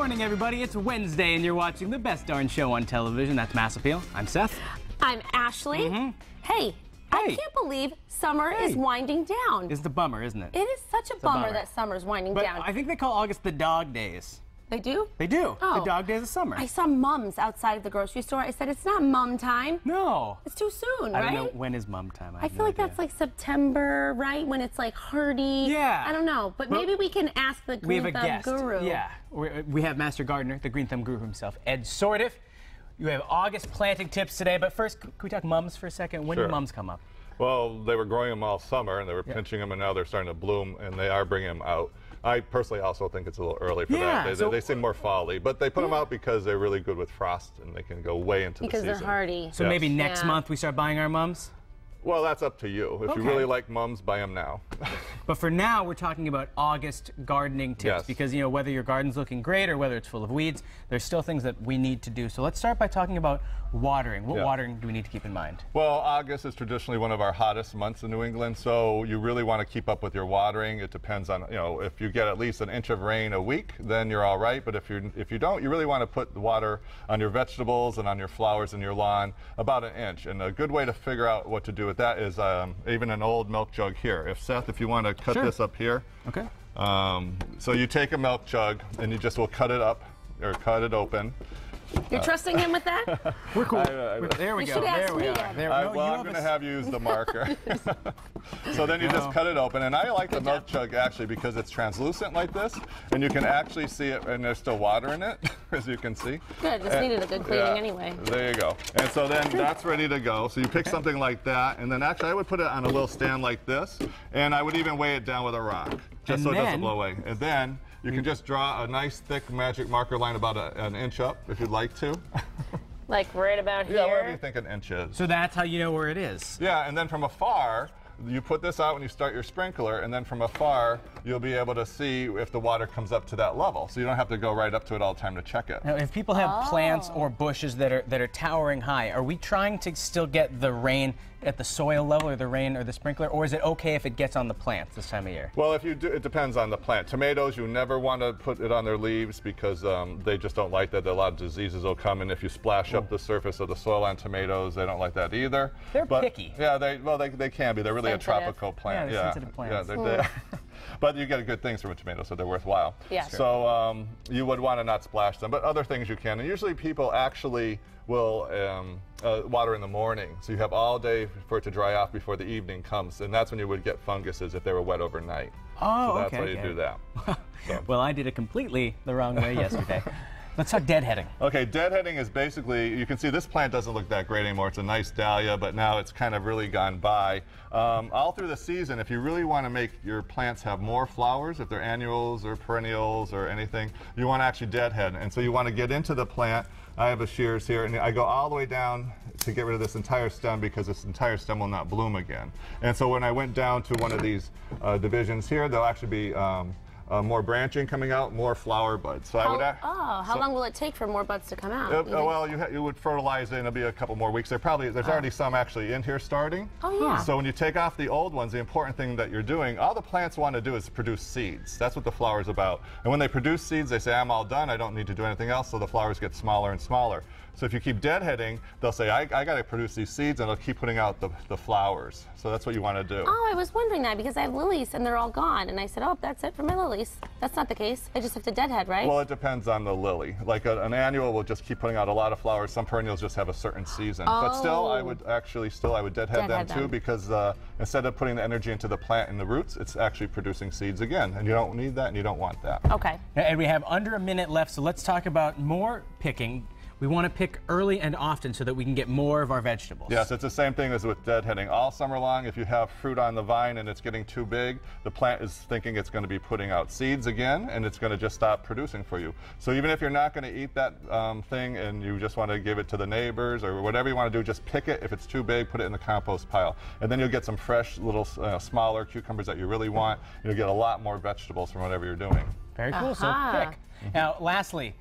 morning, everybody. It's Wednesday, and you're watching the best darn show on television. That's Mass Appeal. I'm Seth. I'm Ashley. Hey, I can't believe summer is winding down. It's the bummer, isn't it? It is such a bummer that summer's winding down. I think they call August the dog days. They do? They do. Oh. The dog days of summer. I saw mums outside of the grocery store. I said, it's not mum time. No. It's too soon, right? I don't know. When is mum time? I feel like that's like September, right? When it's like hardy. Yeah. I don't know. But maybe we can ask the Green Thumb Guru. Yeah. We have Master Gardener, the Green Thumb Guru himself, Ed Sordiff. You have August planting tips today. But first, can we talk mums for a second? When do mums come up? Well, they were growing them all summer, and they were pinching them, and now they're starting to bloom, and they are bringing them out. I personally also think it's a little early for that. They seem more fall-y, but they put them out because they're really good with frost, and they can go way into the season. Because they're hardy. So maybe next month we start buying our mums? Well, that's up to you. If you really like mums, buy them now. But for now, we're talking about August gardening tips because, you know, whether your garden's looking great or whether it's full of weeds, there's still things that we need to do. So let's start by talking about watering. What watering do we need to keep in mind? Well, August is traditionally one of our hottest months in New England, so you really want to keep up with your watering. It depends on, you know, if you get at least an inch of rain a week, then you're all right. But if you don't, you really want to put the water on your vegetables and on your flowers in your lawn about an inch. And a good way to figure out what to do with that is even an old milk jug here. Seth, if you want to cut this up here. Okay. So you take a milk jug and you just will cut it up or cut it open. You're trusting him with that? We're cool. There we go. There we are. Well, I'm going to have you use the marker. So then you just cut it open. And I like the milk jug actually because it's translucent like this. And you can actually see it, and there's still water in it, as you can see. Good. Just needed a good cleaning anyway. There you go. And so then that's ready to go. So you pick something like that. And then actually I would put it on a little stand like this. And I would even weigh it down with a rock, just so it doesn't blow away. And then you can just draw a nice thick magic marker line about an inch up if you'd like to. Like right about here? Yeah, wherever you think an inch is. So that's how you know where it is. Yeah, and then from afar, you put this out when you start your sprinkler, and then from afar, you'll be able to see if the water comes up to that level. So you don't have to go right up to it all the time to check it. Now, if people have plants or bushes that are towering high, are we trying to still get the rain at the soil level, or the rain or the sprinkler, or is it okay if it gets on the plants this time of year? Well, if you do, it depends on the plant. Tomatoes, you never want to put it on their leaves because they just don't like that. A lot of diseases will come, and if you splash up the surface of the soil on tomatoes, they don't like that either. They're picky. Yeah, they can be. They're really a tropical plant. Yeah, they're sensitive plants. Yeah, but you get good things from a tomato, so they're worthwhile. Yeah. So you would want to not splash them, but other things you can. And usually people actually will water in the morning, so you have all day for it to dry off before the evening comes, and that's when you would get funguses if they were wet overnight. Oh, so that's why you do that. Well, I did it completely the wrong way yesterday. Let's talk deadheading. Okay, deadheading is basically, you can see this plant doesn't look that great anymore. It's a nice dahlia, but now it's kind of really gone by. All through the season, if you really want to make your plants have more flowers, if they're annuals or perennials or anything, you want to actually deadhead. And so you want to get into the plant. I have a shears here, and I go all the way down to get rid of this entire stem because this entire stem will not bloom again. And so when I went down to one of these divisions here, there'll actually be more branching coming out, more flower buds. So how long will it take for more buds to come out? Well, you would fertilize it, and it'll be a couple more weeks. There's already some actually in here starting. Oh, yeah. So when you take off the old ones, the important thing that you're doing, all the plants want to do is produce seeds. That's what the flower's about. And when they produce seeds, they say, I'm all done, I don't need to do anything else, so the flowers get smaller and smaller. So if you keep deadheading, they'll say, I got to produce these seeds, and they'll keep putting out the flowers. So that's what you want to do. Oh, I was wondering that because I have lilies, and they're all gone. And I said, oh, that's it for my lilies. That's not the case. I just have to deadhead, right? Well, it depends on the lily. Like an annual will just keep putting out a lot of flowers. Some perennials just have a certain season. But still, I would deadhead them too, because instead of putting the energy into the plant and the roots, it's actually producing seeds again. And you don't need that, and you don't want that. Okay. And we have under a minute left, so let's talk about more picking. We want to pick early and often so that we can get more of our vegetables. Yes, it's the same thing as with deadheading. All summer long, if you have fruit on the vine and it's getting too big, the plant is thinking it's going to be putting out seeds again, and it's going to just stop producing for you. So even if you're not going to eat that thing and you just want to give it to the neighbors or whatever you want to do, just pick it. If it's too big, put it in the compost pile. And then you'll get some fresh, little, smaller cucumbers that you really want. You'll get a lot more vegetables from whatever you're doing. Very cool, so pick. Now, lastly,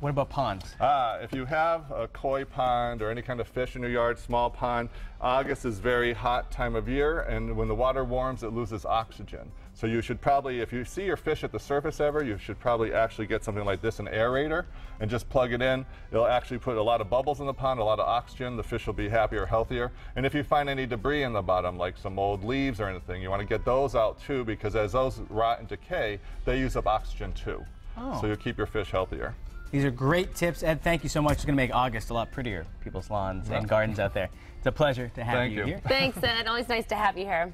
What about ponds? If you have a koi pond or any kind of fish in your yard, small pond, August is very hot time of year, and when the water warms, it loses oxygen. So you should probably, if you see your fish at the surface ever, you should probably actually get something like this, an aerator, and just plug it in. It'll actually put a lot of bubbles in the pond, a lot of oxygen. The fish will be happier, healthier. And if you find any debris in the bottom, like some old leaves or anything, you want to get those out too, because as those rot and decay, they use up oxygen too. Oh. So you'll keep your fish healthier. These are great tips. Ed, thank you so much. It's going to make August a lot prettier, people's lawns and gardens out there. It's a pleasure to have you here. Thanks, Ed. Always nice to have you here.